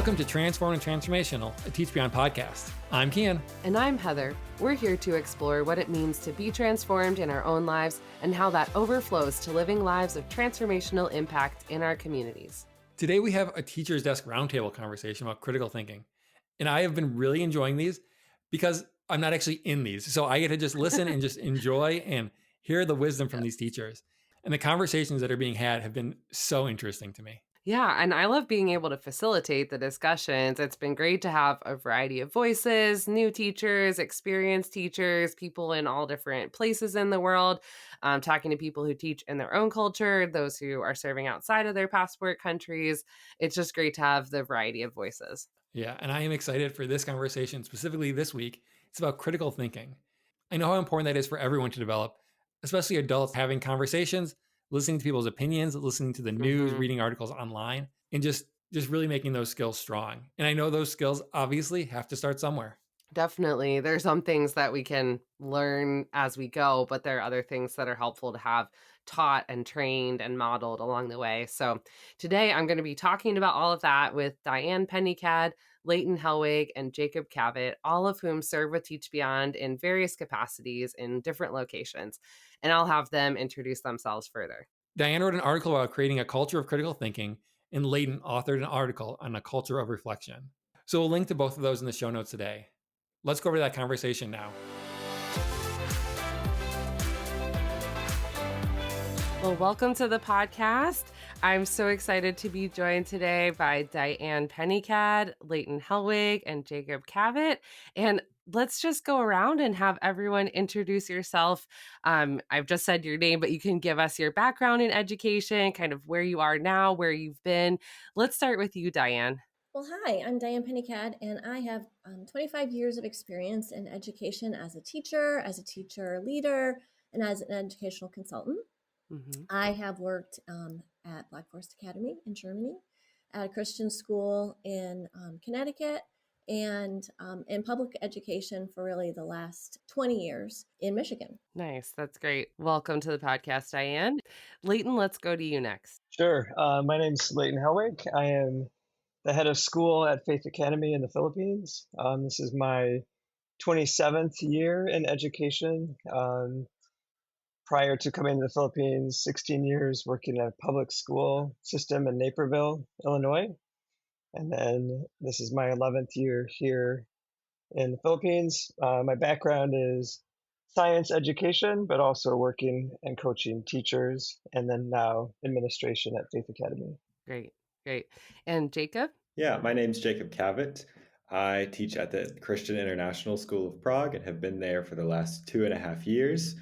Welcome to Transform and Transformational, a TeachBeyond podcast. I'm Kian. And I'm Heather. We're here to explore what it means to be transformed in our own lives and how that overflows to living lives of transformational impact in our communities. Today we have a Teacher's Desk Roundtable conversation about critical thinking. And I have been really enjoying these because I'm not actually in these. So I get to just listen and just enjoy and hear the wisdom from these teachers. And the conversations that are being had have been so interesting to me. Yeah, and I love being able to facilitate the discussions. It's been great to have a variety of voices, new teachers, experienced teachers, people in all different places in the world, talking to people who teach in their own culture, those who are serving outside of their passport countries. It's just great to have the variety of voices. Yeah, and I am excited for this conversation, specifically this week. It's about critical thinking. I know how important that is for everyone to develop, especially adults having conversations, listening to people's opinions, listening to the news, reading articles online, and just really making those skills strong. And I know those skills obviously have to start somewhere. Definitely. There's some things that we can learn as we go, but there are other things that are helpful to have taught and trained and modeled along the way. So today I'm going to be talking about all of that with Diane Pennycad, Leighton Hellwig, and Jacob Cavett, all of whom serve with TeachBeyond in various capacities in different locations. And I'll have them introduce themselves further. Diane wrote an article about creating a culture of critical thinking, and Leighton authored an article on a culture of reflection. So we'll link to both of those in the show notes today. Let's go over that conversation now. Well, welcome to the podcast. I'm so excited to be joined today by Diane Pennycad, Leighton Hellwig, and Jacob Cavett. And let's just go around and have everyone introduce yourself. I've just said your name, but you can give us your background in education, kind of where you are now, where you've been. Let's start with you, Diane. Well, hi, I'm Diane Pennycad, and I have 25 years of experience in education as a teacher leader, and as an educational consultant. Mm-hmm. I have worked at Black Forest Academy in Germany, at a Christian school in Connecticut, and in public education for really the last 20 years in Michigan. Nice. That's great. Welcome to the podcast, Diane. Leighton, let's go to you next. Sure. My name's Leighton Hellwig. I am the head of school at Faith Academy in the Philippines. This is my 27th year in education. Prior to coming to the Philippines, 16 years working at a public school system in Naperville, Illinois. And then this is my 11th year here in the Philippines. My background is science education, but also working and coaching teachers, and then now administration at Faith Academy. Great. And Jacob? Yeah, my name's Jacob Cavett. I teach at the Christian International School of Prague and have been there for the last 2.5 years.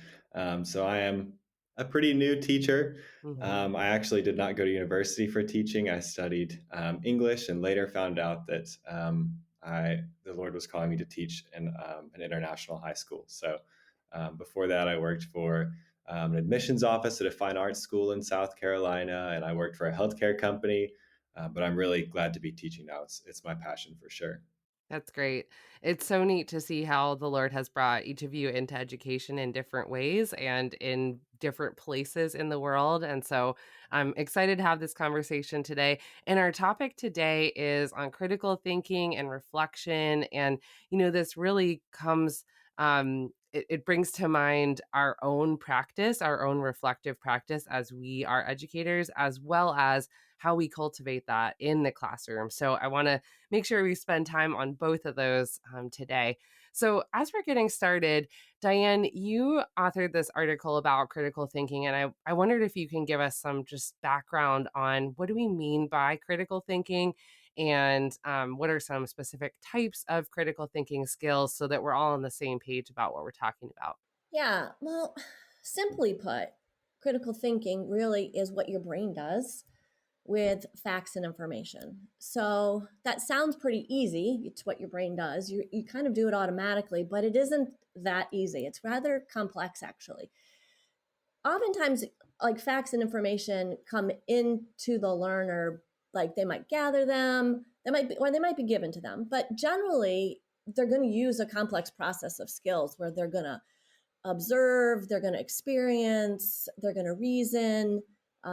So I am a pretty new teacher. Mm-hmm. I actually did not go to university for teaching. I studied English and later found out that the Lord was calling me to teach in an international high school. So before that, I worked for an admissions office at a fine arts school in South Carolina, and I worked for a healthcare company. But I'm really glad to be teaching now. It's my passion for sure. That's great. It's so neat to see how the Lord has brought each of you into education in different ways and in different places in the world. And so I'm excited to have this conversation today. And our topic today is on critical thinking and reflection. And, this really comes, it brings to mind our own practice, our own reflective practice as we are educators, as well as how we cultivate that in the classroom. So I want to make sure we spend time on both of those today. So as we're getting started, Diane, you authored this article about critical thinking, and I wondered if you can give us some just background on what do we mean by critical thinking, and what are some specific types of critical thinking skills so that we're all on the same page about what we're talking about. Yeah, well, simply put, critical thinking really is what your brain does with facts and information. So that sounds pretty easy. It's what your brain does. You kind of do it automatically, but it isn't that easy. It's rather complex, actually. Oftentimes, like facts and information come into the learner, like they might gather them, they might be given to them, but generally they're going to use a complex process of skills where they're going to observe, they're going to experience, they're going to reason,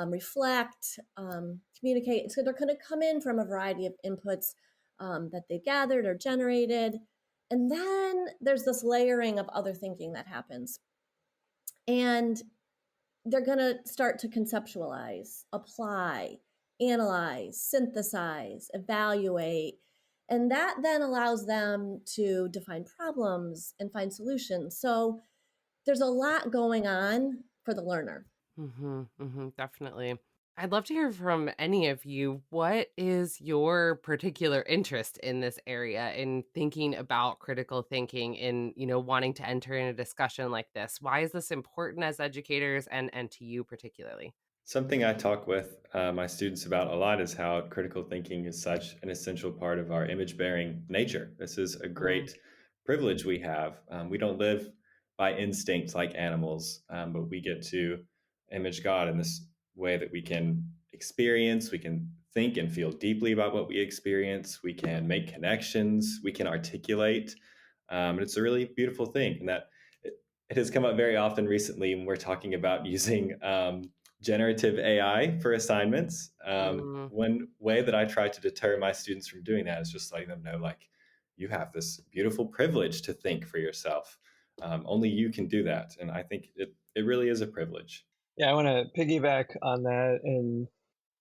reflect, communicate. So they're going to come in from a variety of inputs that they've gathered or generated. And then there's this layering of other thinking that happens. And they're going to start to conceptualize, apply, analyze, synthesize, evaluate. And that then allows them to define problems and find solutions. So there's a lot going on for the learner. Definitely. I'd love to hear from any of you. What is your particular interest in this area, in thinking about critical thinking, in, wanting to enter in a discussion like this? Why is this important as educators and to you particularly? Something I talk with my students about a lot is how critical thinking is such an essential part of our image bearing nature. This is a Mm, great privilege we have. We don't live by instinct like animals, but we get to image God in this way that we can experience, we can think and feel deeply about what we experience, we can make connections, we can articulate. And it's a really beautiful thing. And that it has come up very often recently when we're talking about using generative AI for assignments. mm. One way that I try to deter my students from doing that is just letting them know, like, you have this beautiful privilege to think for yourself. Only you can do that. And I think it really is a privilege. Yeah, I want to piggyback on that and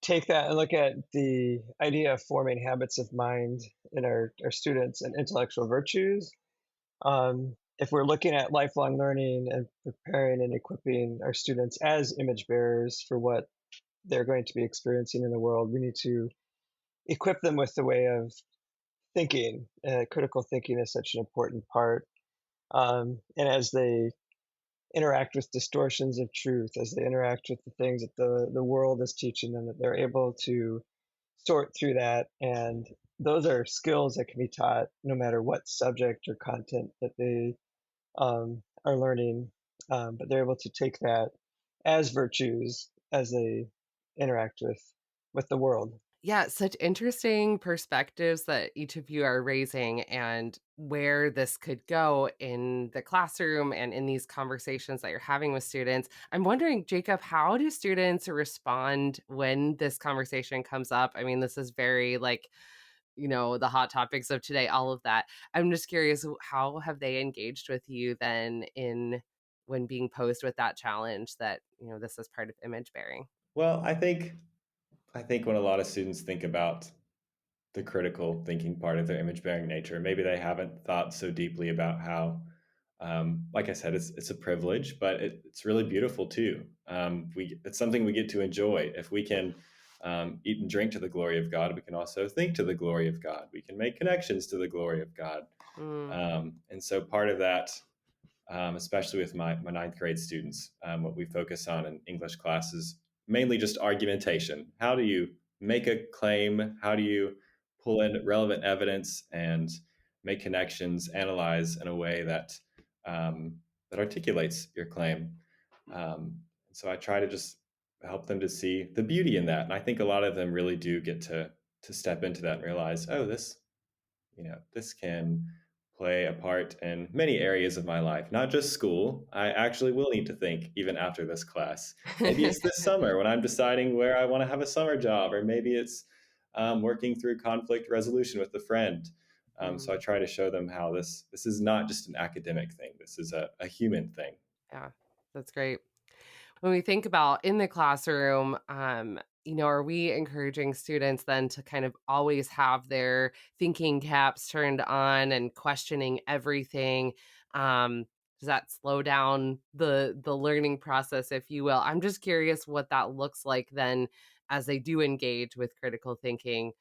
take that and look at the idea of forming habits of mind in our students and intellectual virtues. If we're looking at lifelong learning and preparing and equipping our students as image bearers for what they're going to be experiencing in the world, we need to equip them with the way of thinking. Critical thinking is such an important part. And as they interact with distortions of truth, as they interact with the things that the world is teaching them, that they're able to sort through that. And those are skills that can be taught no matter what subject or content that they are learning. But they're able to take that as virtues as they interact with the world. Yeah, such interesting perspectives that each of you are raising, and where this could go in the classroom and in these conversations that you're having with students. I'm wondering, Jacob, how do students respond when this conversation comes up? I mean, this is very like, the hot topics of today, all of that. I'm just curious, how have they engaged with you then in when being posed with that challenge that, this is part of image bearing? Well, I think when a lot of students think about the critical thinking part of their image bearing nature, maybe they haven't thought so deeply about how, like I said, it's a privilege, but it's really beautiful too. It's something we get to enjoy. If we can eat and drink to the glory of God, we can also think to the glory of God. We can make connections to the glory of God. Mm. And so part of that, especially with my ninth grade students, what we focus on in English class is mainly just argumentation. How do you make a claim? How do you pull in relevant evidence and make connections, analyze in a way that articulates your claim? So I try to just help them to see the beauty in that, and I think a lot of them really do get to step into that and realize, oh, this can play a part in many areas of my life, not just school. I actually will need to think even after this class. Maybe it's this summer when I'm deciding where I want to have a summer job, or maybe it's working through conflict resolution with a friend. So I Mm. try to show them how this is not just an academic thing. This is a human thing. Yeah, that's great. When we think about in the classroom, are we encouraging students then to kind of always have their thinking caps turned on and questioning everything? Does that slow down the learning process, if you will? I'm just curious what that looks like then as they do engage with critical thinking.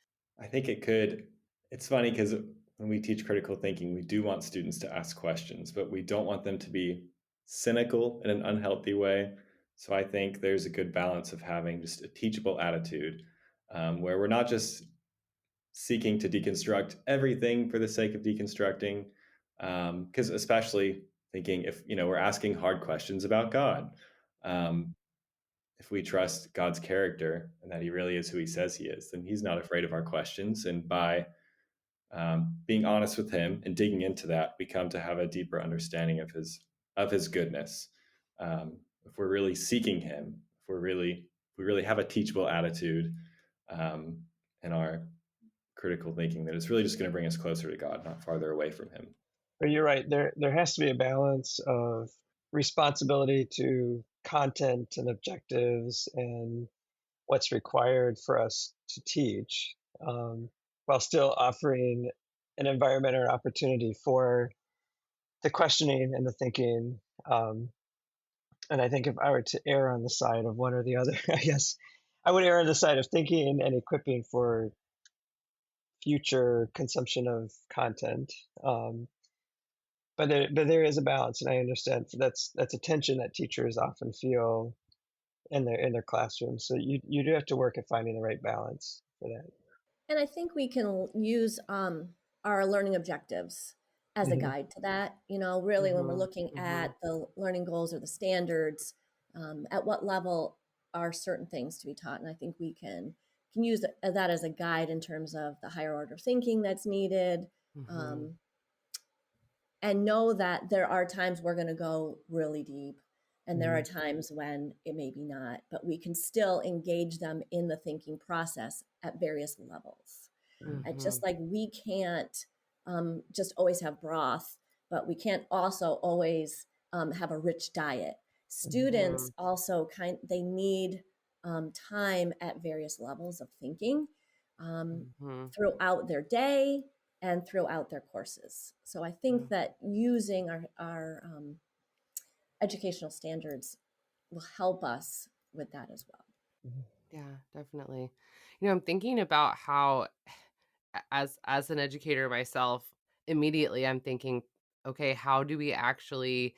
I think it could. It's funny because when we teach critical thinking, we do want students to ask questions, but we don't want them to be cynical in an unhealthy way. So I think there's a good balance of having just a teachable attitude, where we're not just seeking to deconstruct everything for the sake of deconstructing. Because especially thinking if we're asking hard questions about God, um, if we trust God's character and that He really is who He says He is, then He's not afraid of our questions. And by being honest with Him and digging into that, we come to have a deeper understanding of His goodness. If we're really seeking Him, if we really have a teachable attitude, and our critical thinking, that it's really just going to bring us closer to God, not farther away from him. But you're right. There has to be a balance of responsibility to content and objectives and what's required for us to teach, while still offering an environment or an opportunity for the questioning and the thinking. And I think if I were to err on the side of one or the other, I guess I would err on the side of thinking and equipping for future consumption of content. But there is a balance, and I understand that's a tension that teachers often feel in their classrooms. So you do have to work at finding the right balance for that. And I think we can use our learning objectives as a Hmm. guide to that. You know, really, when we're Mm-hmm. looking Mm-hmm. at the learning goals or the standards, at what level are certain things to be taught? And I think we can use that as a guide in terms of the higher order thinking that's needed, Mm-hmm. um, and know that there are times we're going to go really deep, and there are Hmm. times when it may be not, but we can still engage them in the thinking process at various levels. Mm-hmm. Just like we can't just always have broth, but we can't also always have a rich diet. Mm-hmm. Students also they need time at various levels of thinking um, Mm-hmm. throughout their day and throughout their courses. So I think that using our educational standards will help us with that as well. Yeah, definitely. I'm thinking about how as an educator myself, immediately I'm thinking, okay, how do we actually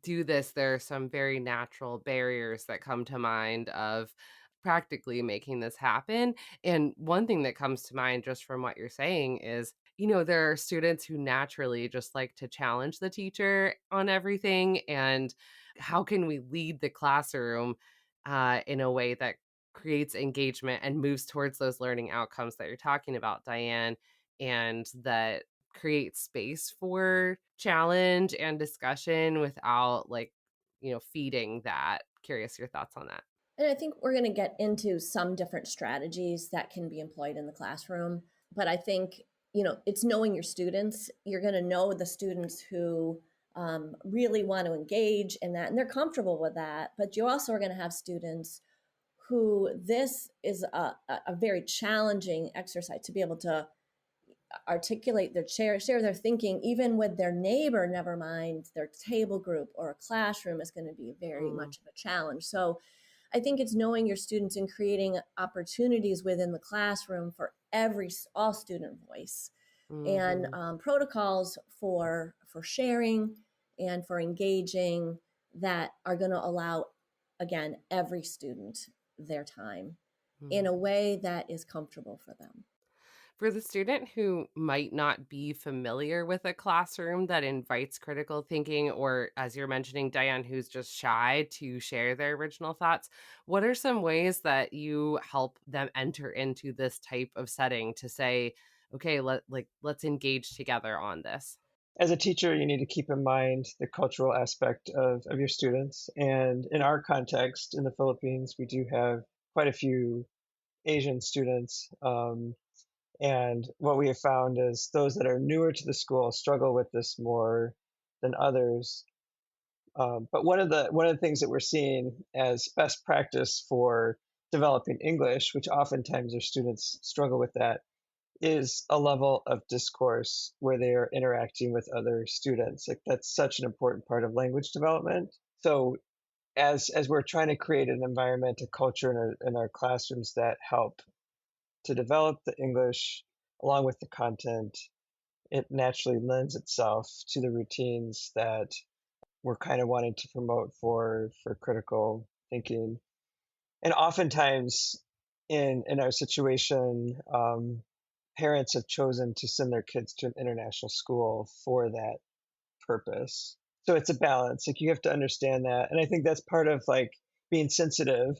do this? There are some very natural barriers that come to mind of practically making this happen. And one thing that comes to mind just from what you're saying is, there are students who naturally just like to challenge the teacher on everything. And how can we lead the classroom in a way that creates engagement and moves towards those learning outcomes that you're talking about, Diane, and that create space for challenge and discussion without feeding that. Curious your thoughts on that. And I think we're going to get into some different strategies that can be employed in the classroom. But I think, it's knowing your students. You're going to know the students who really want to engage in that and they're comfortable with that. But you also are going to have students who this is a very challenging exercise to be able to articulate share their thinking, even with their neighbor, never mind their table group or a classroom, is going to be very Mm, much of a challenge. So I think it's knowing your students and creating opportunities within the classroom for all student voice and mhm, protocols for sharing and for engaging that are going to allow, again, every student their time in mm. a way that is comfortable for them. For the student who might not be familiar with a classroom that invites critical thinking, or as you're mentioning, Diane, who's just shy to share their original thoughts, what are some ways that you help them enter into this type of setting to say, okay, let's engage together on this? As a teacher, you need to keep in mind the cultural aspect of your students. And in our context in the Philippines, we do have quite a few Asian students. And what we have found is those that are newer to the school struggle with this more than others. But one of the things that we're seeing as best practice for developing English, which oftentimes our students struggle with that, is a level of discourse where they are interacting with other students. Like that's such an important part of language development. So as we're trying to create an environment, a culture in our classrooms that help to develop the English along with the content, it naturally lends itself to the routines that we're kind of wanting to promote for critical thinking. And oftentimes in our situation, parents have chosen to send their kids to an international school for that purpose. So it's a balance. Like you have to understand that. And I think that's part of like being sensitive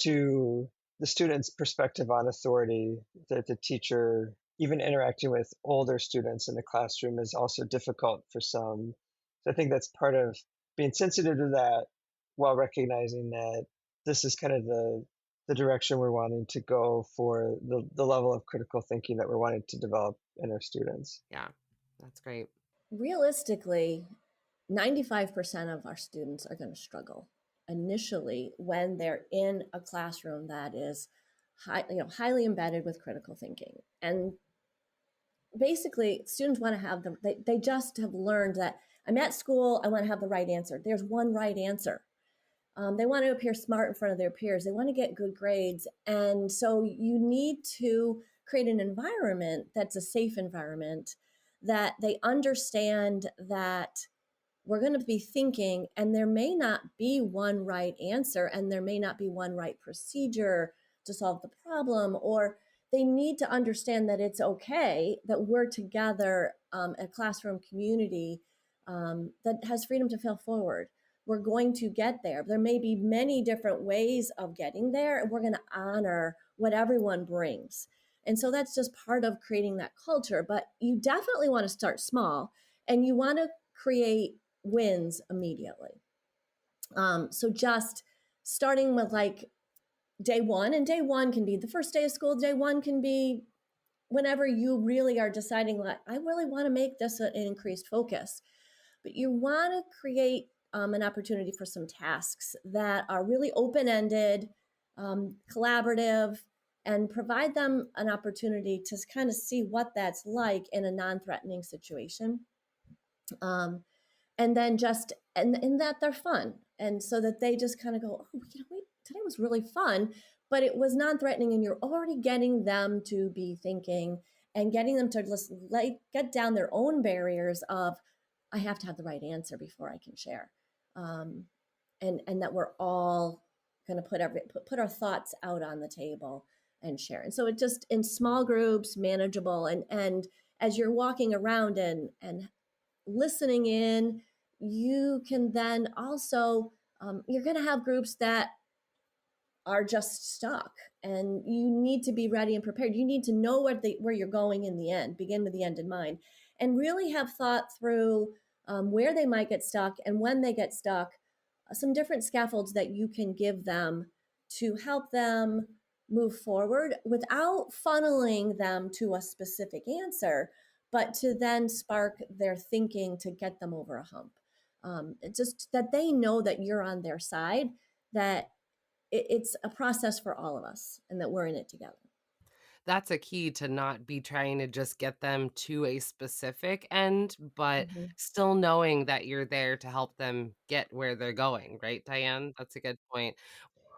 to the student's perspective on authority, that the teacher, even interacting with older students in the classroom is also difficult for some. So I think that's part of being sensitive to that while recognizing that this is kind of the direction we're wanting to go for the level of critical thinking that we're wanting to develop in our students. Yeah, that's great. Realistically, 95% of our students are going to struggle initially when they're in a classroom that is highly embedded with critical thinking. And basically, students want to have they just have learned that I'm at school, I want to have the right answer. There's one right answer. They want to appear smart in front of their peers. They want to get good grades. And so you need to create an environment that's a safe environment, that they understand that we're going to be thinking, and there may not be one right answer, and there may not be one right procedure to solve the problem, or they need to understand that it's okay that we're together, a classroom community that has freedom to fail forward. We're going to get there. There may be many different ways of getting there, and we're going to honor what everyone brings. And so that's just part of creating that culture. But you definitely want to start small, and you want to create wins immediately. So just starting with like day one, and day one can be the first day of school. Day one can be whenever you really are deciding, like, I really want to make this an increased focus. But you want to create an opportunity for some tasks that are really open-ended, collaborative, and provide them an opportunity to kind of see what that's like in a non-threatening situation. And then just and that they're fun, and so that they just kind of go, oh, wait, today was really fun, but it was non-threatening, and you're already getting them to be thinking and getting them to just get down their own barriers of, I have to have the right answer before I can share, and that we're all going to put our thoughts out on the table and share. And so it just in small groups, manageable, and as you're walking around and listening in, you can then also, you're going to have groups that are just stuck, and you need to be ready and prepared. You need to know where you're going in the end, begin with the end in mind, and really have thought through where they might get stuck, and when they get stuck, some different scaffolds that you can give them to help them move forward without funneling them to a specific answer, but to then spark their thinking to get them over a hump. Just that they know that you're on their side, that it's a process for all of us, and that we're in it together. That's a key, to not be trying to just get them to a specific end, but Mm-hmm. still knowing that you're there to help them get where they're going, right, Diane? That's a good point.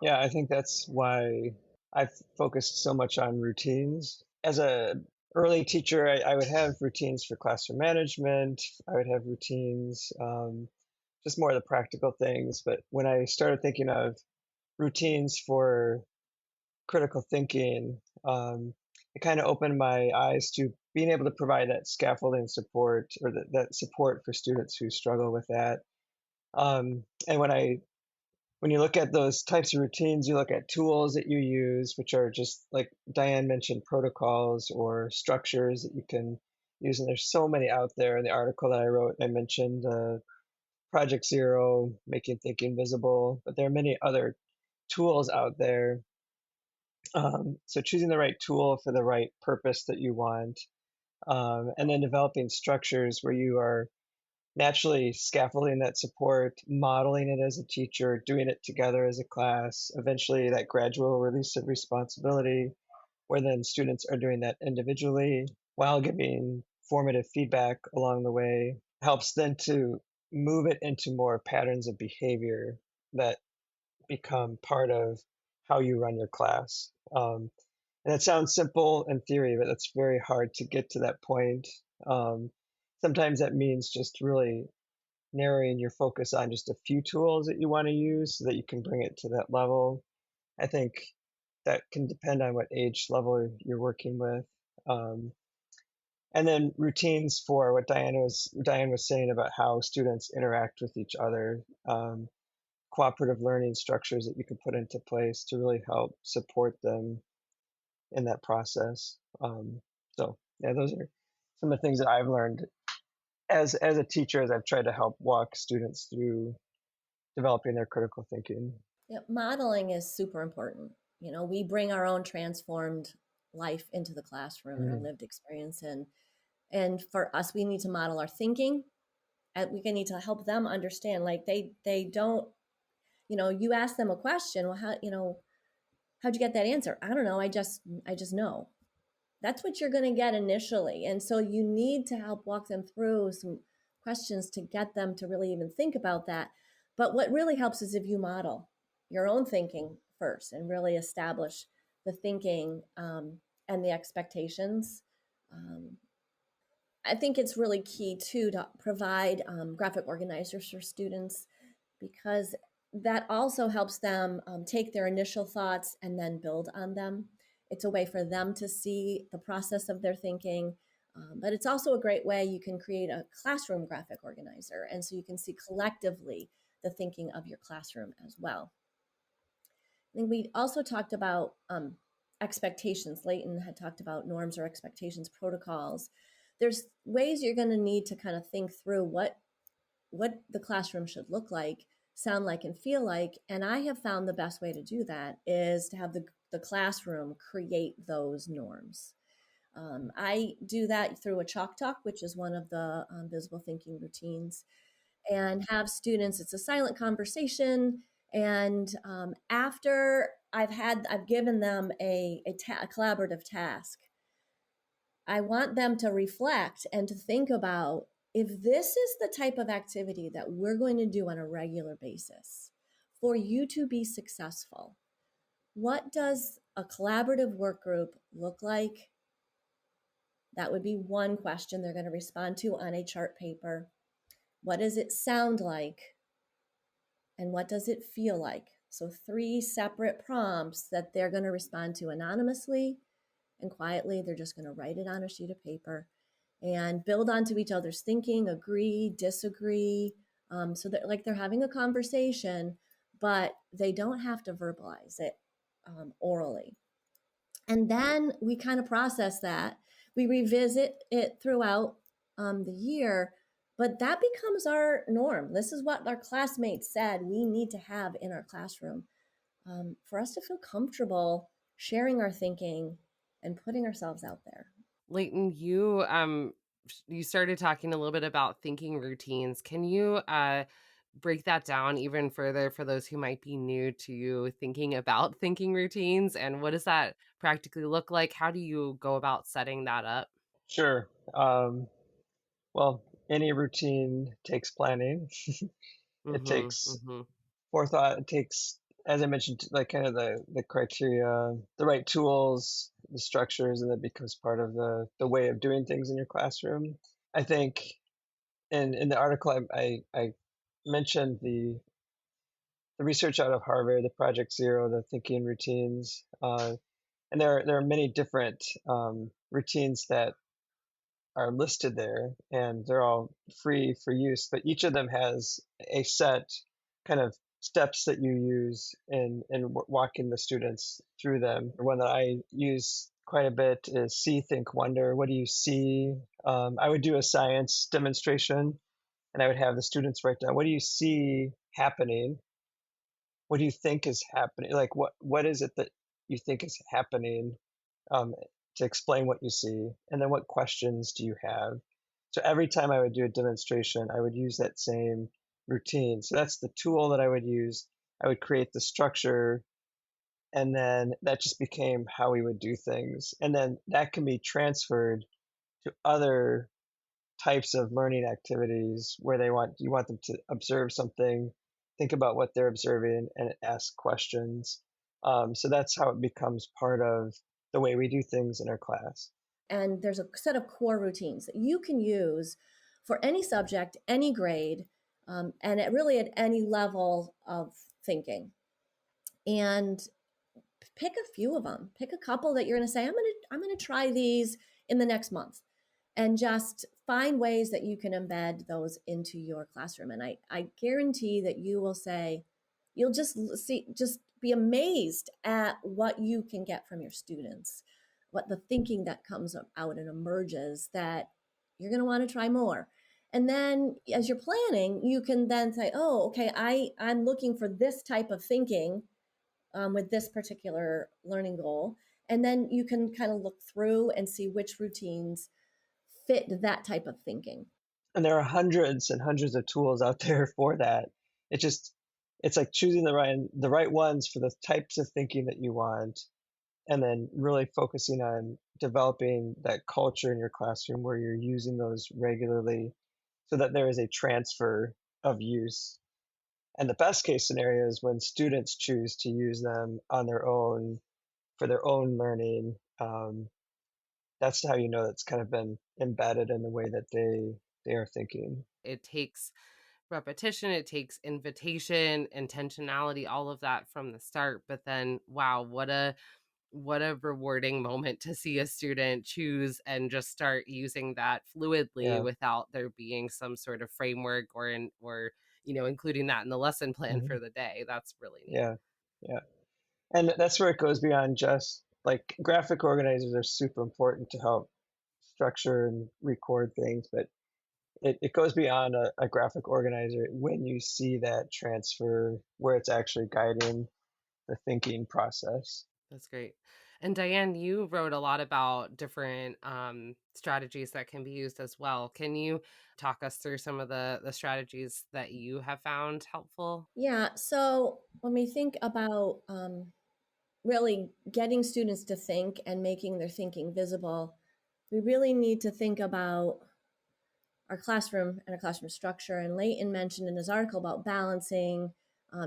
Yeah, I think that's why I've focused so much on routines. As a early teacher, I would have routines for classroom management. I would have routines, just more of the practical things. But when I started thinking of routines for critical thinking, it kind of opened my eyes to being able to provide that scaffolding support, or that support for students who struggle with that. And when you look at those types of routines, you look at tools that you use, which are just like Diane mentioned, protocols or structures that you can use. And there's so many out there. In the article that I wrote, I mentioned Project Zero, making thinking visible, but there are many other tools out there. So choosing the right tool for the right purpose that you want, and then developing structures where you are naturally scaffolding that support, modeling it as a teacher, doing it together as a class, eventually that gradual release of responsibility, where then students are doing that individually while giving formative feedback along the way, helps then to move it into more patterns of behavior that become part of how you run your class. And it sounds simple in theory, but it's very hard to get to that point. Sometimes that means just really narrowing your focus on just a few tools that you want to use so that you can bring it to that level. I think that can depend on what age level you're working with. Um, and then routines for what Diane was saying about how students interact with each other, cooperative learning structures that you can put into place to really help support them in that process. So yeah, those are some of the things that I've learned as a teacher, as I've tried to help walk students through developing their critical thinking. Yeah, modeling is super important. We bring our own transformed life into the classroom and our Mm. lived experience. And for us, we need to model our thinking, and we need to help them understand, like they don't, you ask them a question, well, how'd you get that answer? I don't know. I just know. That's what you're going to get initially. And so you need to help walk them through some questions to get them to really even think about that. But what really helps is if you model your own thinking first and really establish the thinking, and the expectations. Um, I think it's really key too to provide graphic organizers for students, because that also helps them take their initial thoughts and then build on them. It's a way for them to see the process of their thinking, but it's also a great way you can create a classroom graphic organizer. And so you can see collectively the thinking of your classroom as well. I think we also talked about expectations. Leighton had talked about norms or expectations, protocols. There's ways you're going to need to kind of think through what the classroom should look like, sound like, and feel like. And I have found the best way to do that is to have the classroom create those norms. I do that through a chalk talk, which is one of the visible thinking routines, and have students, it's a silent conversation. And after I've given them a collaborative task, I want them to reflect and to think about, if this is the type of activity that we're going to do on a regular basis for you to be successful, what does a collaborative work group look like? That would be one question they're going to respond to on a chart paper. What does it sound like? And what does it feel like? So 3 separate prompts that they're going to respond to anonymously and quietly. They're just going to write it on a sheet of paper and build onto each other's thinking, agree, disagree, so that like they're having a conversation, but they don't have to verbalize it orally. And then we kind of process that. We revisit it throughout the year, but that becomes our norm. This is what our classmates said we need to have in our classroom, for us to feel comfortable sharing our thinking and putting ourselves out there. Leighton, you started talking a little bit about thinking routines. Can you break that down even further for those who might be new to thinking about thinking routines, and what does that practically look like? How do you go about setting that up? Sure. Well, any routine takes planning. It Mhm. takes Mhm. forethought. It takes, as I mentioned, like kind of the criteria, the right tools, the structures, and that becomes part of the way of doing things in your classroom. I think in the article I mentioned the research out of Harvard, the Project Zero, the thinking routines, and there are many different routines that are listed there, and they're all free for use. But each of them has a set kind of steps that you use in walking the students through them. One that I use quite a bit is see, think, wonder. What do you see? I would do a science demonstration, and I would have the students write down, what do you see happening? What do you think is happening? Like what is it that you think is happening, um, to explain what you see? And then what questions do you have? So every time I would do a demonstration, I would use that same routine. So that's the tool that I would use. I would create the structure, and then that just became how we would do things. And then that can be transferred to other types of learning activities where you want them to observe something, think about what they're observing, and ask questions. So that's how it becomes part of the way we do things in our class. And there's a set of core routines that you can use for any subject, any grade, and really at any level of thinking. And pick a few of them. Pick a couple that you're going to say, I'm going to try these in the next month, and just find ways that you can embed those into your classroom. And I guarantee that you will say, you'll just be amazed at what you can get from your students, what the thinking that comes out and emerges, that you're going to want to try more. And then as you're planning, you can then say, oh, okay, I'm looking for this type of thinking with this particular learning goal. And then you can kind of look through and see which routines fit that type of thinking. And there are hundreds and hundreds of tools out there for that. It's like choosing the right ones for the types of thinking that you want, and then really focusing on developing that culture in your classroom where you're using those regularly so that there is a transfer of use. And the best case scenario is when students choose to use them on their own for their own learning. That's how you know it's kind of been embedded in the way that they are thinking. It takes repetition, it takes invitation, intentionality, all of that from the start. But then, wow, what a rewarding moment to see a student choose and just start using that fluidly Yeah. without there being some sort of framework or including that in the lesson plan Hmm. for the day. That's really neat. Yeah. Yeah. And that's where it goes beyond just like graphic organizers are super important to help structure and record things, but it goes beyond a graphic organizer when you see that transfer where it's actually guiding the thinking process. That's great. And Diane, you wrote a lot about different strategies that can be used as well. Can you talk us through some of the strategies that you have found helpful? Yeah. So when we think about really getting students to think and making their thinking visible, we really need to think about our classroom and our classroom structure. And Leighton mentioned in his article about balancing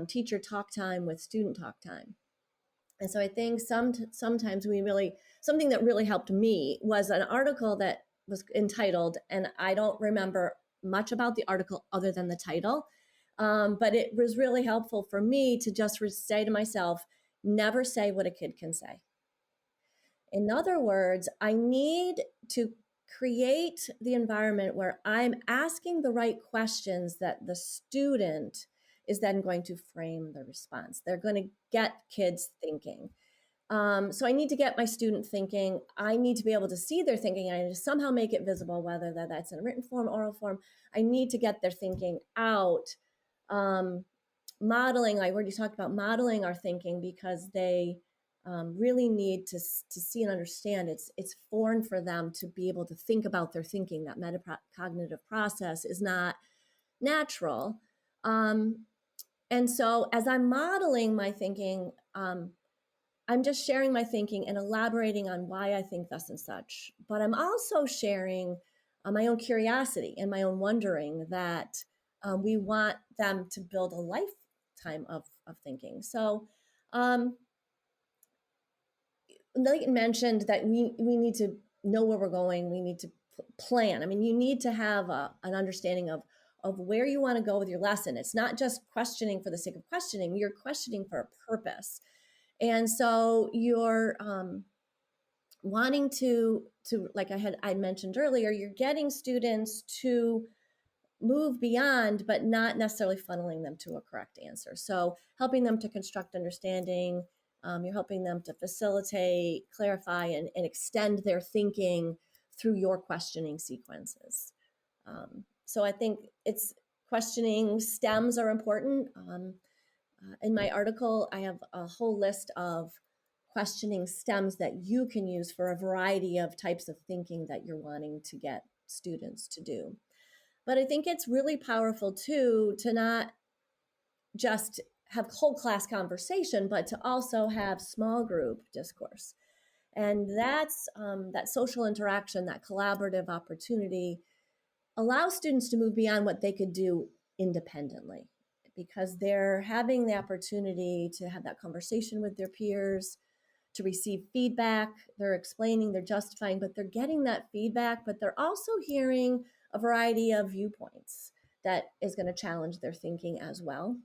teacher talk time with student talk time. And so I think sometimes something that really helped me was an article that was entitled, and I don't remember much about the article other than the title, but it was really helpful for me to just say to myself, never say what a kid can say. In other words, I need to create the environment where I'm asking the right questions that the student is then going to frame the response. They're going to get kids thinking. So I need to get my student thinking. I need to be able to see their thinking. I need to somehow make it visible, whether that's in a written form, oral form. I need to get their thinking out. Modeling, I already talked about modeling our thinking because they really need to see and understand it's foreign for them to be able to think about their thinking. That metacognitive process is not natural. And so as I'm modeling my thinking, I'm just sharing my thinking and elaborating on why I think thus and such. But I'm also sharing my own curiosity and my own wondering that we want them to build a lifetime of thinking. So Leighton mentioned that we need to know where we're going. We need to plan. I mean, you need to have an understanding of where you want to go with your lesson. It's not just questioning for the sake of questioning. You're questioning for a purpose. And so you're wanting to like I mentioned earlier, you're getting students to move beyond, but not necessarily funneling them to a correct answer. So helping them to construct understanding, you're helping them to facilitate, clarify, and extend their thinking through your questioning sequences. So I think it's questioning stems are important. In my article, I have a whole list of questioning stems that you can use for a variety of types of thinking that you're wanting to get students to do. But I think it's really powerful too to not just have whole class conversation, but to also have small group discourse. And that's that social interaction, that collaborative opportunity allows students to move beyond what they could do independently because they're having the opportunity to have that conversation with their peers, to receive feedback. They're explaining, they're justifying, but they're getting that feedback, but they're also hearing a variety of viewpoints that is going to challenge their thinking as well.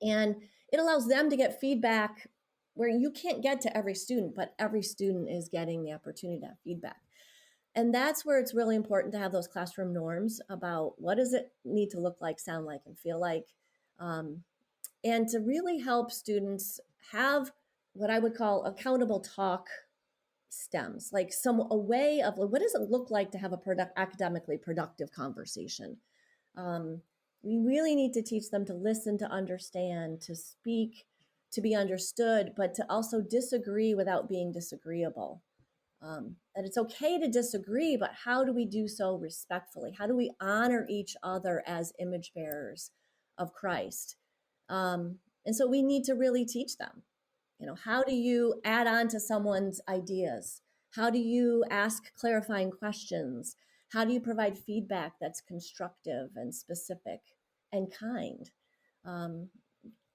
And it allows them to get feedback where you can't get to every student, but every student is getting the opportunity to have feedback. And that's where it's really important to have those classroom norms about what does it need to look like, sound like, and feel like, and to really help students have what I would call accountable talk stems, like a way of what does it look like to have a academically productive conversation. We really need to teach them to listen, to understand, to speak, to be understood, but to also disagree without being disagreeable. That it's okay to disagree, but how do we do so respectfully? How do we honor each other as image bearers of Christ? And so we need to really teach them, how do you add on to someone's ideas? How do you ask clarifying questions? How do you provide feedback that's constructive and specific and kind? Um,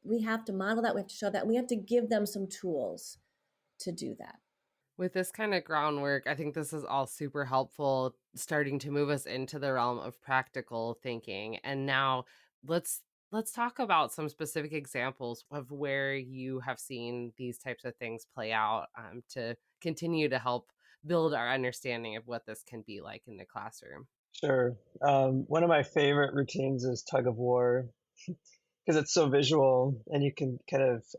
we have to model that. We have to show that. We have to give them some tools to do that. With this kind of groundwork, I think this is all super helpful, starting to move us into the realm of practical thinking. And now let's talk about some specific examples of where you have seen these types of things play out, to continue to help build our understanding of what this can be like in the classroom. Sure. One of my favorite routines is tug of war because it's so visual and you can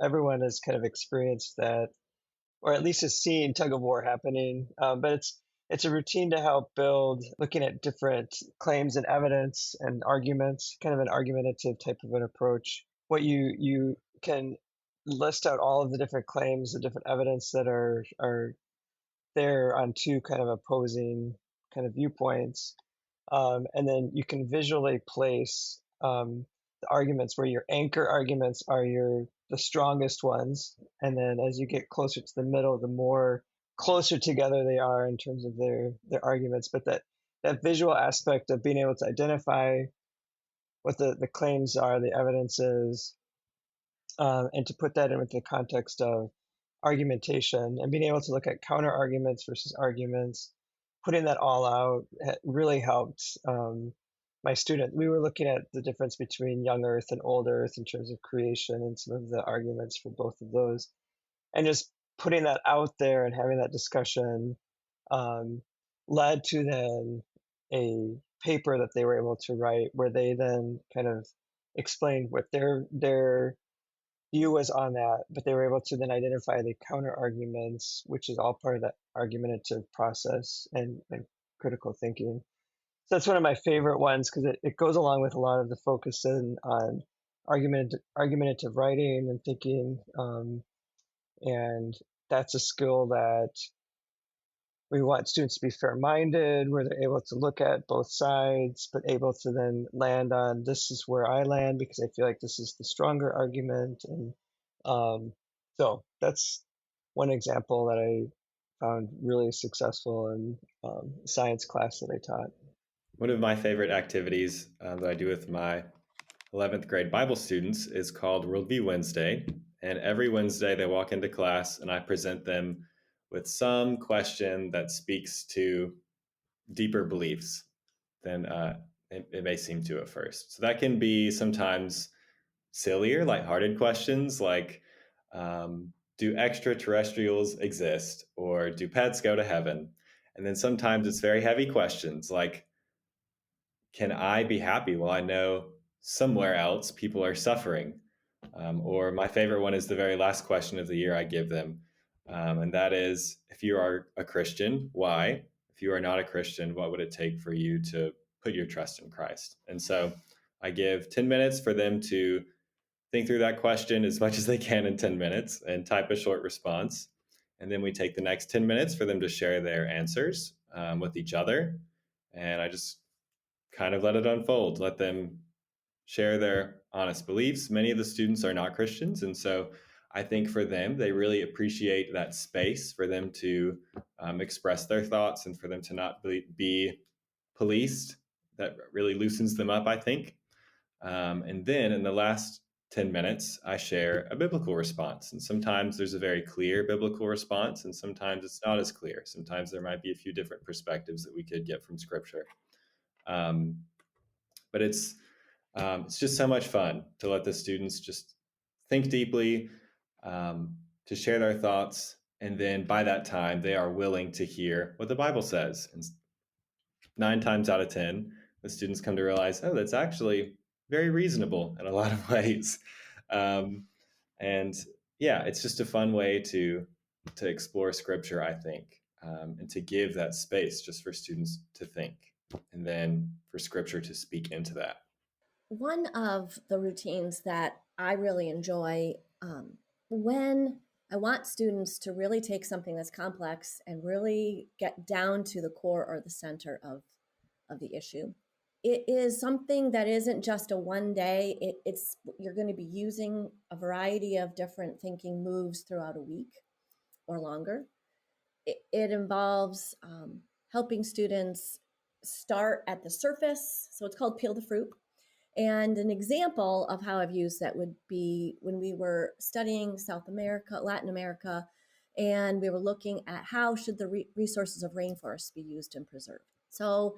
everyone has kind of experienced that, or at least has seen tug of war happening. But it's a routine to help build looking at different claims and evidence and arguments, kind of an argumentative type of an approach. What you can list out all of the different claims, the different evidence that are there on two kind of opposing kind of viewpoints, and then you can visually place the arguments where your anchor arguments are the strongest ones, and then as you get closer to the middle, the more closer together they are in terms of their arguments. But that visual aspect of being able to identify what the claims are, the evidence is, and to put that in with the context of argumentation and being able to look at counter arguments versus arguments, putting that all out really helped my student. We were looking at the difference between young earth and old earth in terms of creation and some of the arguments for both of those. And just putting that out there and having that discussion led to then a paper that they were able to write where they then kind of explained what their view was on that, but they were able to then identify the counter arguments, which is all part of that argumentative process and critical thinking. So that's one of my favorite ones because it goes along with a lot of the focus on argumentative writing and thinking, and that's a skill that we want students to be fair-minded, where they're able to look at both sides, but able to then land on, this is where I land because I feel like this is the stronger argument. And so that's one example that I found really successful in science class that I taught. One of my favorite activities that I do with my 11th grade Bible students is called Worldview Wednesday. And every Wednesday they walk into class and I present them with some question that speaks to deeper beliefs than it may seem to at first. So that can be sometimes sillier, lighthearted questions like, do extraterrestrials exist? Or do pets go to heaven? And then sometimes it's very heavy questions like, can I be happy while I know somewhere else people are suffering? Or my favorite one is the very last question of the year I give them. And that is, if you are a Christian, why? If you are not a Christian, what would it take for you to put your trust in Christ? And so I give 10 minutes for them to think through that question as much as they can in 10 minutes and type a short response. And then we take the next 10 minutes for them to share their answers with each other. And I just kind of let it unfold, let them share their honest beliefs. Many of the students are not Christians. And so I think for them, they really appreciate that space for them to express their thoughts and for them to not be policed. That really loosens them up, I think. And then in the last 10 minutes, I share a biblical response. And sometimes there's a very clear biblical response, and sometimes it's not as clear. Sometimes there might be a few different perspectives that we could get from Scripture. But it's just so much fun to let the students just think deeply, to share their thoughts, and then by that time they are willing to hear what the Bible says. And 9 times out of 10, the students come to realize, oh, that's actually very reasonable in a lot of ways. And yeah, it's just a fun way to explore Scripture, I think, and to give that space just for students to think, and then for Scripture to speak into that. One of the routines that I really enjoy when I want students to really take something that's complex and really get down to the core or the center of the issue. It is something that isn't just a one day. It's you're going to be using a variety of different thinking moves throughout a week or longer. It involves helping students start at the surface. So it's called peel the fruit. And an example of how I've used that would be when we were studying South America, Latin America, and we were looking at how should the resources of rainforests be used and preserved. So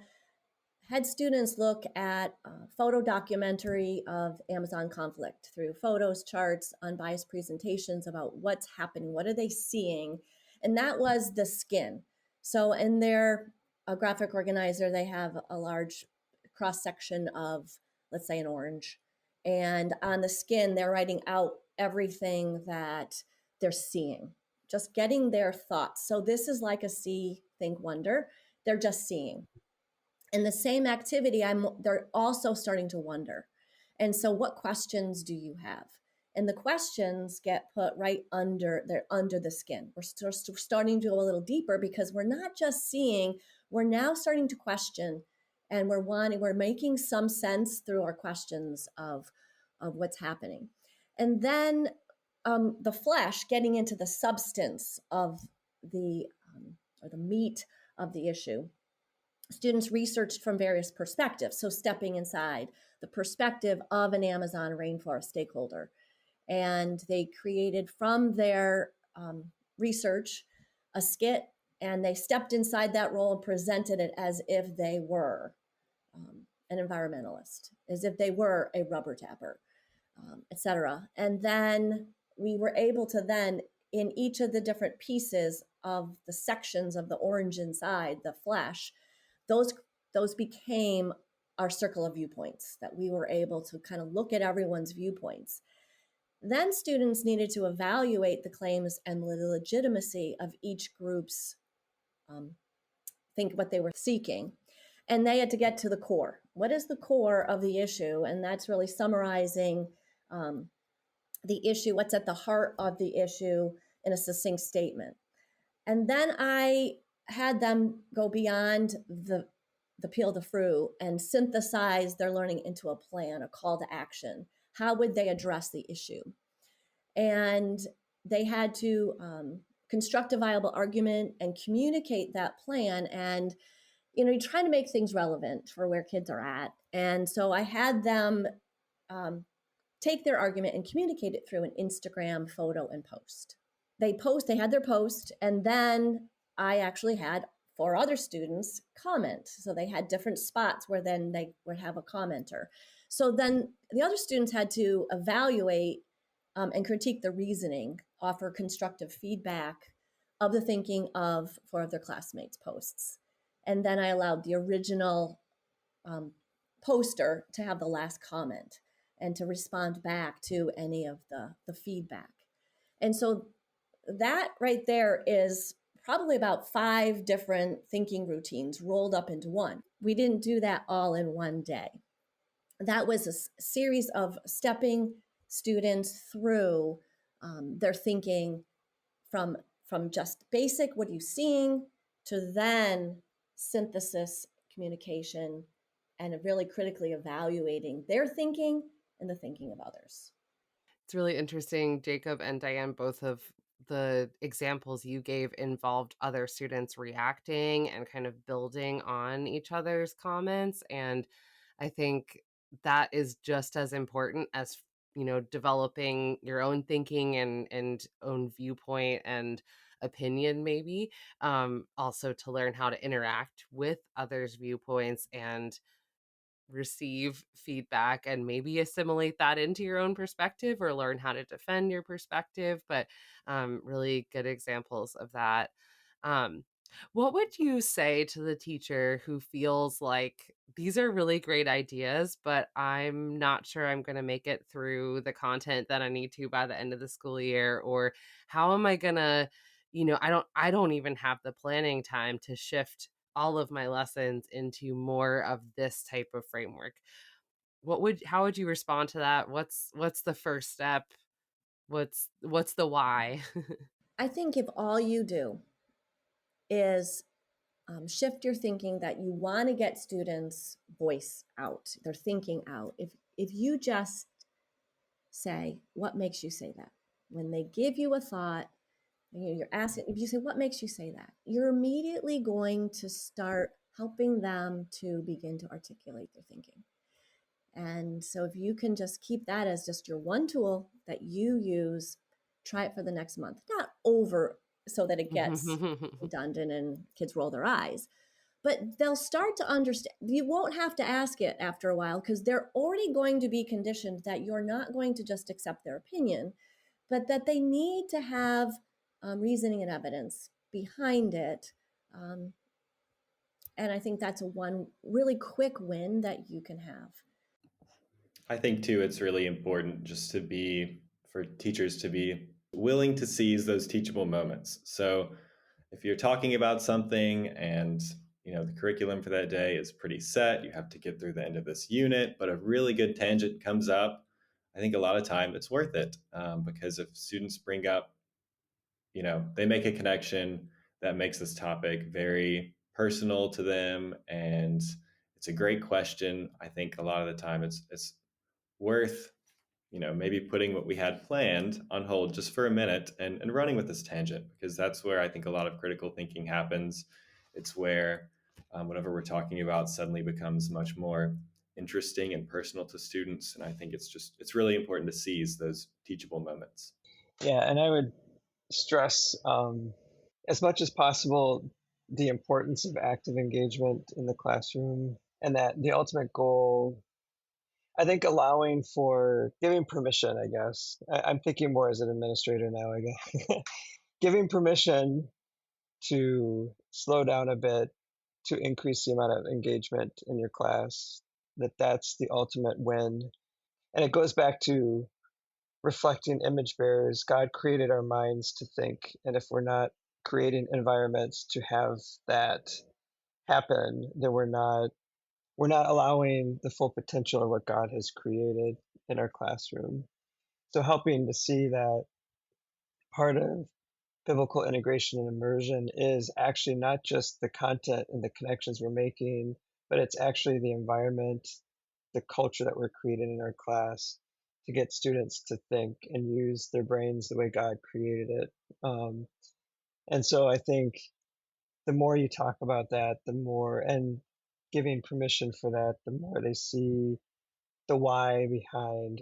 had students look at a photo documentary of Amazon conflict through photos, charts, unbiased presentations about what's happening, what are they seeing, and that was the skin. So in their graphic organizer, they have a large cross section of, let's say, an orange, and on the skin, they're writing out everything that they're seeing, just getting their thoughts. So this is like a see, think, wonder. They're just seeing. In the same activity, they're also starting to wonder. And so what questions do you have? And the questions get put right they're under the skin. We're starting to go a little deeper because we're not just seeing, we're now starting to question, and we're making some sense through our questions of what's happening. And then the flesh, getting into the substance of or the meat of the issue. Students researched from various perspectives. So stepping inside the perspective of an Amazon rainforest stakeholder. And they created from their research a skit, and they stepped inside that role and presented it as if they were an environmentalist, as if they were a rubber tapper, etc. And then we were able to then, in each of the different pieces of the sections of the orange inside, the flesh, those became our circle of viewpoints, that we were able to kind of look at everyone's viewpoints. Then students needed to evaluate the claims and the legitimacy of each group's think what they were seeking. And they had to get to the core. What is the core of the issue? And that's really summarizing the issue, what's at the heart of the issue in a succinct statement. And then I had them go beyond the peel the fruit and synthesize their learning into a plan, a call to action. How would they address the issue? And they had to construct a viable argument and communicate that plan. And you try to make things relevant for where kids are at. And so I had them take their argument and communicate it through an Instagram photo and post. They had their post, and then I actually had 4 other students comment. So they had different spots where then they would have a commenter. So then the other students had to evaluate and critique the reasoning, offer constructive feedback of the thinking of 4 of their classmates' posts. And then I allowed the original poster to have the last comment and to respond back to any of the feedback. And so that right there is probably about 5 different thinking routines rolled up into one. We didn't do that all in one day. That was a series of stepping students through their thinking from just basic, what are you seeing, to then synthesis, communication, and really critically evaluating their thinking and the thinking of others. It's really interesting, Jacob and Diane, both of the examples you gave involved other students reacting and kind of building on each other's comments. And I think that is just as important as, developing your own thinking and own viewpoint and opinion, maybe. Also to learn how to interact with others' viewpoints and receive feedback and maybe assimilate that into your own perspective or learn how to defend your perspective. But really good examples of that. What would you say to the teacher who feels like these are really great ideas, but I'm not sure I'm going to make it through the content that I need to by the end of the school year? Or how am I going to, I don't even have the planning time to shift all of my lessons into more of this type of framework. How would you respond to that? What's the first step? What's the why? I think if all you do is shift your thinking that you want to get students' voice out, their thinking out. If you just say, what makes you say that? When they give you a thought, you're asking, if you say, what makes you say that? You're immediately going to start helping them to begin to articulate their thinking. And so if you can just keep that as just your one tool that you use, try it for the next month, not over so that it gets redundant and kids roll their eyes, but they'll start to understand. You won't have to ask it after a while because they're already going to be conditioned that you're not going to just accept their opinion, but that they need to have reasoning and evidence behind it. And I think that's a one really quick win that you can have. I think too, it's really important just for teachers to be willing to seize those teachable moments. So if you're talking about something and the curriculum for that day is pretty set, you have to get through the end of this unit, but a really good tangent comes up, I think a lot of time it's worth it, because if students bring up, they make a connection that makes this topic very personal to them, and it's a great question. I think a lot of the time it's worth maybe putting what we had planned on hold just for a minute and running with this tangent, because that's where I think a lot of critical thinking happens. It's where whatever we're talking about suddenly becomes much more interesting and personal to students. And I think it's really important to seize those teachable moments. Yeah, and I would stress as much as possible the importance of active engagement in the classroom, and that the ultimate goal, I think, allowing for giving permission, I guess. I'm thinking more as an administrator now, I guess. Giving permission to slow down a bit, to increase the amount of engagement in your class, that's the ultimate win. And it goes back to reflecting image bearers. God created our minds to think, and if we're not creating environments to have that happen, then we're not allowing the full potential of what God has created in our classroom. So helping to see that part of biblical integration and immersion is actually not just the content and the connections we're making, but it's actually the environment, the culture that we're creating in our class to get students to think and use their brains the way God created it. And so I think the more you talk about that, the more, and giving permission for that, the more they see the why behind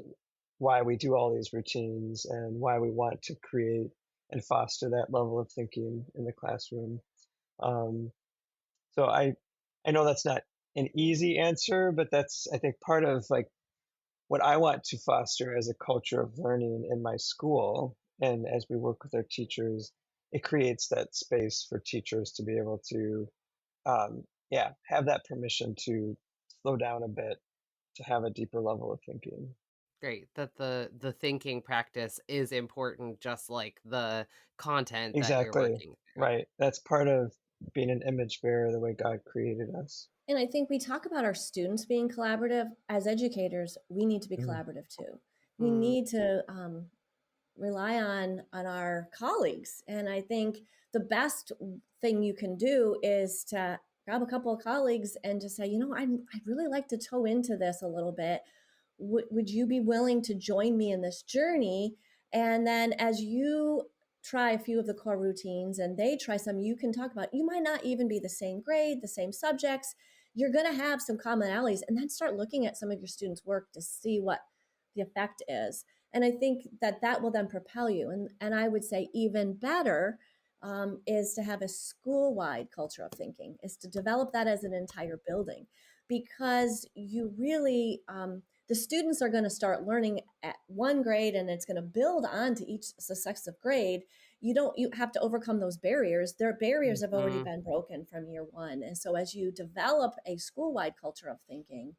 why we do all these routines and why we want to create and foster that level of thinking in the classroom. Um, so I know that's not an easy answer, but that's, I think, part of like what I want to foster as a culture of learning in my school. And as we work with our teachers, it creates that space for teachers to be able to, have that permission to slow down a bit, to have a deeper level of thinking. Great that the thinking practice is important, just like the content that you're Exactly. working through. Right. That's part of being an image bearer the way God created us. And I think we talk about our students being collaborative. As educators, we need to be Mm. collaborative too. We need to rely on our colleagues. And I think the best thing you can do is to grab a couple of colleagues and just say, I'd really like to toe into this a little bit. Would you be willing to join me in this journey? And then as you try a few of the core routines and they try some, you can talk about, you might not even be the same grade, the same subjects. You're going to have some commonalities, and then start looking at some of your students' work to see what the effect is. And I think that will then propel you. And I would say even better is to have a school-wide culture of thinking, is to develop that as an entire building, because you really, the students are going to start learning at one grade and it's going to build on to each successive grade. You have to overcome those barriers. Their barriers have already been broken from year one. And so as you develop a school-wide culture of thinking,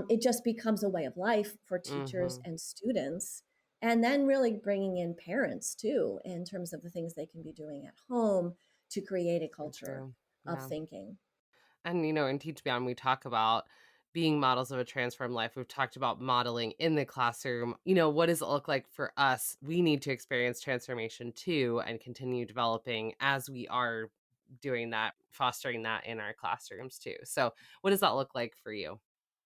it just becomes a way of life for teachers and students. And then really bringing in parents too, in terms of the things they can be doing at home to create a culture True. of Yeah. thinking. And in TeachBeyond, we talk about being models of a transformed life. We've talked about modeling in the classroom. What does it look like for us? We need to experience transformation too and continue developing as we are doing that, fostering that in our classrooms too. So, what does that look like for you?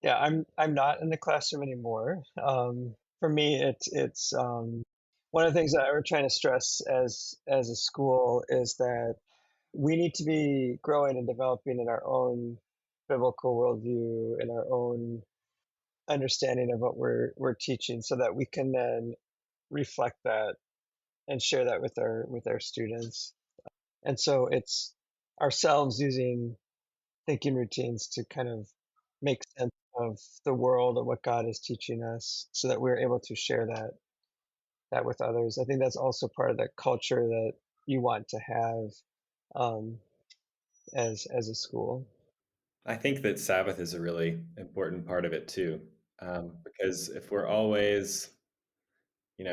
Yeah, I'm not in the classroom anymore. For me, it's one of the things that we're trying to stress as a school is that we need to be growing and developing in our own biblical worldview, in our own understanding of what we're teaching, so that we can then reflect that and share that with our students. And so it's ourselves using thinking routines to kind of make sense of the world and what God is teaching us so that we're able to share that with others. I think that's also part of the culture that you want to have um, as a school. I think that Sabbath is a really important part of it too, because if we're always,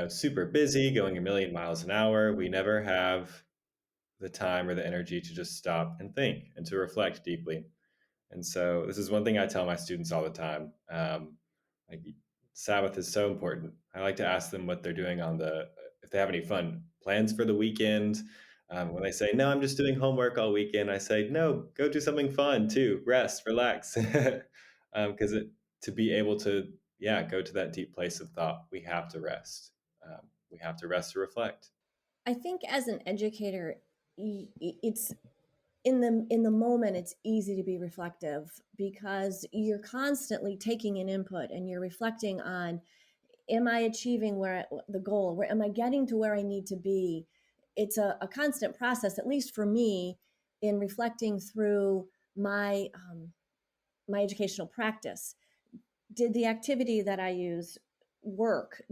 super busy, going a million miles an hour, we never have the time or the energy to just stop and think and to reflect deeply. And so this is one thing I tell my students all the time. Like Sabbath is so important. I like to ask them what they're doing if they have any fun plans for the weekend. When they say, no, I'm just doing homework all weekend, I say, no, go do something fun too. Rest, relax. Because to be able to, yeah, go to that deep place of thought, we have to rest. We have to rest to reflect. I think as an educator, it's in the moment it's easy to be reflective because you're constantly taking in input and you're reflecting on, am I achieving the goal, where am I getting to where I need to be? It's a constant process, at least for me, in reflecting through my educational practice. Did the activity that I use work?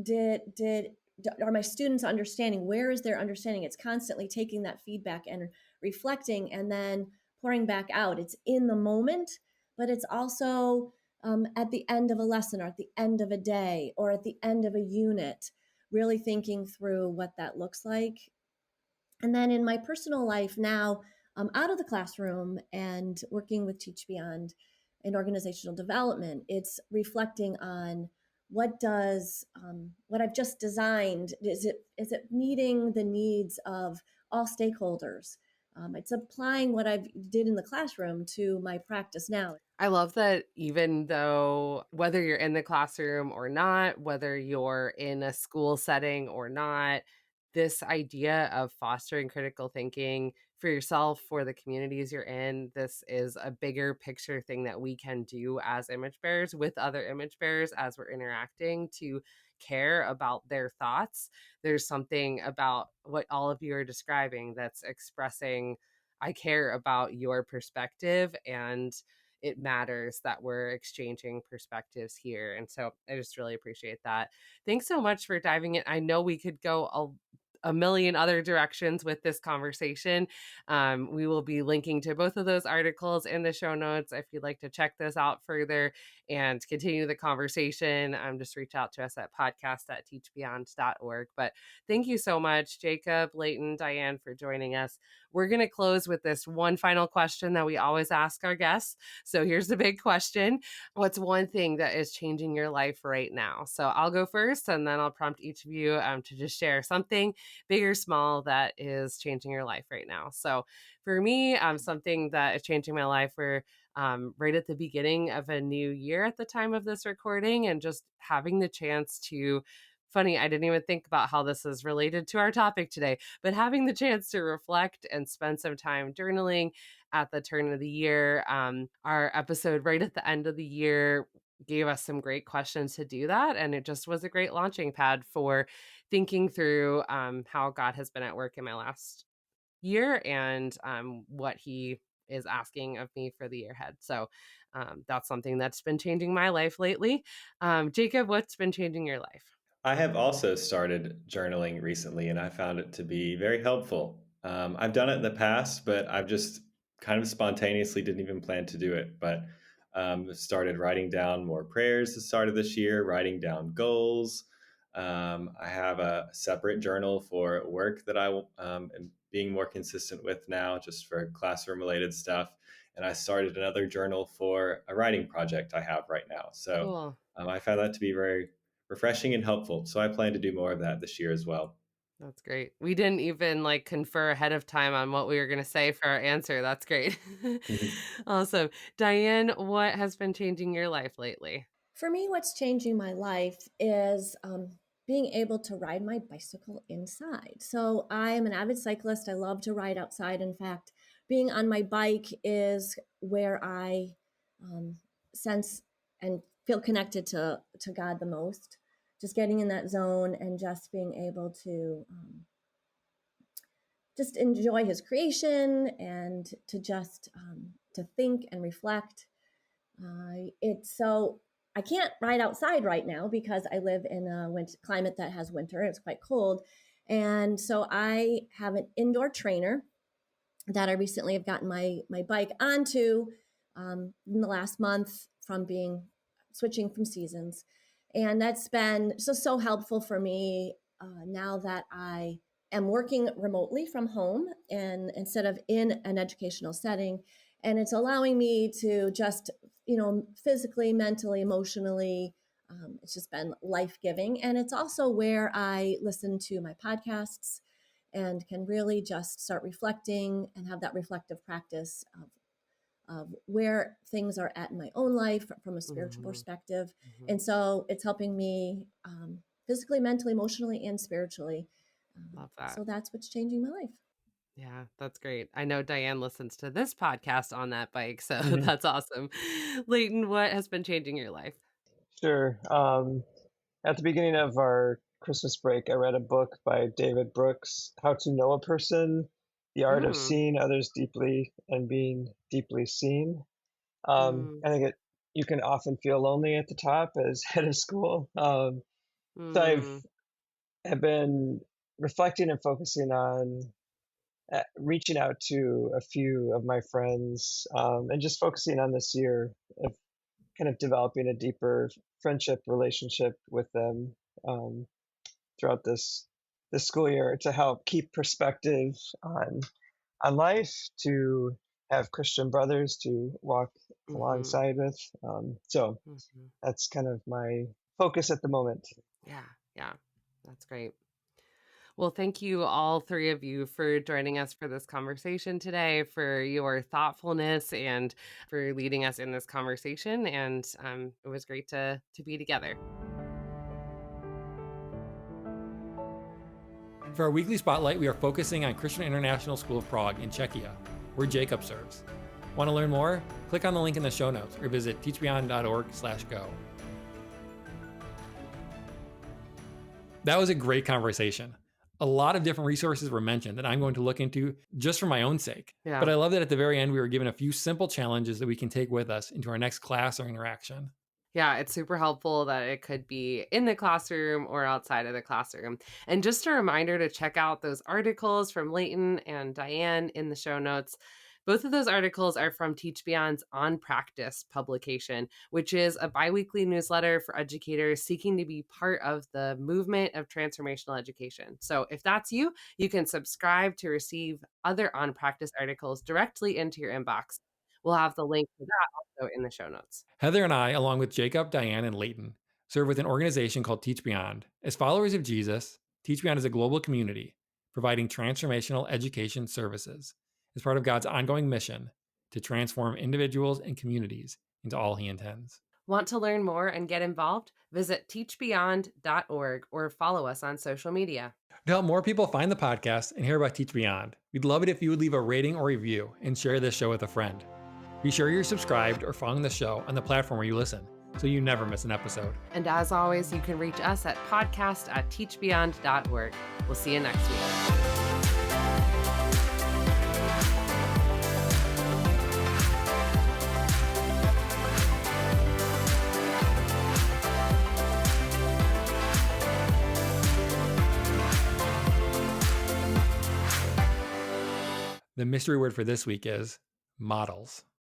Are my students understanding? Where is their understanding? It's constantly taking that feedback and reflecting and then pouring back out. It's in the moment, but it's also at the end of a lesson or at the end of a day or at the end of a unit, really thinking through what that looks like. And then in my personal life now, I'm out of the classroom and working with TeachBeyond in organizational development. It's reflecting on what I've just designed, is it meeting the needs of all stakeholders? It's applying what I did in the classroom to my practice now. I love that even though whether you're in the classroom or not, whether you're in a school setting or not, this idea of fostering critical thinking for yourself, for the communities you're in, this is a bigger picture thing that we can do as image bearers with other image bearers as we're interacting to care about their thoughts. There's something about what all of you are describing that's expressing, I care about your perspective, and it matters that we're exchanging perspectives here. And so I just really appreciate that. Thanks so much for diving in. I know we could go a million other directions with this conversation. We will be linking to both of those articles in the show notes if you'd like to check those out further and continue the conversation. Just reach out to us at podcast@teachbeyond.org. But thank you so much, Jacob, Leighton, Diane, for joining us. We're going to close with this one final question that we always ask our guests. So here's the big question. What's one thing that is changing your life right now? So I'll go first, and then I'll prompt each of you to just share something big or small that is changing your life right now. So for me, something that is changing my life, we're right at the beginning of a new year at the time of this recording, and just having the chance to, funny, I didn't even think about how this is related to our topic today, but having the chance to reflect and spend some time journaling at the turn of the year. Our episode right at the end of the year gave us some great questions to do that. And it just was a great launching pad for thinking through how God has been at work in my last year and what he is asking of me for the year ahead. So that's something that's been changing my life lately. Jacob, what's been changing your life? I have also started journaling recently, and I found it to be very helpful. I've done it in the past, but I've just kind of spontaneously didn't even plan to do it. But started writing down more prayers the start of this year, writing down goals. I have a separate journal for work that I am being more consistent with now, just for classroom related stuff. and I started another journal for a writing project I have right now. So Cool. I found that to be very refreshing and helpful. So I plan to do more of that this year as well. That's great. We didn't even like confer ahead of time on what we were going to say for our answer. That's great. Awesome. Diane, what has been changing your life lately? For me, what's changing my life is being able to ride my bicycle inside. So I am an avid cyclist. I love to ride outside. In fact, being on my bike is where I sense and feel connected to God the most. Just getting in that zone and just being able to just enjoy His creation and to just to think and reflect. It's so I can't ride outside right now because I live in a climate that has winter. It's quite cold. And so I have an indoor trainer that I recently have gotten my bike onto in the last month from being switching from seasons. And that's been so helpful for me now that I am working remotely from home and instead of in an educational setting. And it's allowing me to just, physically, mentally, emotionally, it's just been life-giving. And it's also where I listen to my podcasts and can really just start reflecting and have that reflective practice of where things are at in my own life from a spiritual perspective. And so it's helping me physically, mentally, emotionally, and spiritually. Love that. So that's what's changing my life. Yeah, that's great. I know Diane listens to this podcast on that bike, so Mhm. that's awesome. Leighton, what has been changing your life? Sure. At the beginning of our Christmas break, I read a book by David Brooks, How to Know a Person, The Art of Mm, Seeing Others Deeply and Being Deeply Seen. mm, I think you can often feel lonely at the top as head of school. So mm, have been reflecting and focusing on reaching out to a few of my friends and just focusing on this year of kind of developing a deeper friendship relationship with them throughout this school year to help keep perspective on life, to have Christian brothers to walk mhm, alongside with. So mhm. that's kind of my focus at the moment. Yeah, yeah, that's great. Well, thank you, all three of you, for joining us for this conversation today, for your thoughtfulness, and for leading us in this conversation. And it was great to be together. For our weekly spotlight, we are focusing on Christian International School of Prague in Czechia, where Jacob serves. Want to learn more? Click on the link in the show notes or visit teachbeyond.org/go. That was a great conversation. A lot of different resources were mentioned that I'm going to look into just for my own sake. Yeah. But I love that at the very end, we were given a few simple challenges that we can take with us into our next class or interaction. Yeah, it's super helpful that it could be in the classroom or outside of the classroom. And just a reminder to check out those articles from Leighton and Diane in the show notes. Both of those articles are from TeachBeyond's On Practice publication, which is a biweekly newsletter for educators seeking to be part of the movement of transformational education. So if that's you, you can subscribe to receive other On Practice articles directly into your inbox. We'll have the link to that also in the show notes. Heather and I, along with Jacob, Diane, and Leighton, serve with an organization called TeachBeyond. As followers of Jesus, TeachBeyond is a global community providing transformational education services as part of God's ongoing mission to transform individuals and communities into all He intends. Want to learn more and get involved? Visit teachbeyond.org or follow us on social media. To help more people find the podcast and hear about Teach Beyond, we'd love it if you would leave a rating or review and share this show with a friend. Be sure you're subscribed or following the show on the platform where you listen, so you never miss an episode. And as always, you can reach us at podcast@teachbeyond.org. We'll see you next week. The mystery word for this week is models.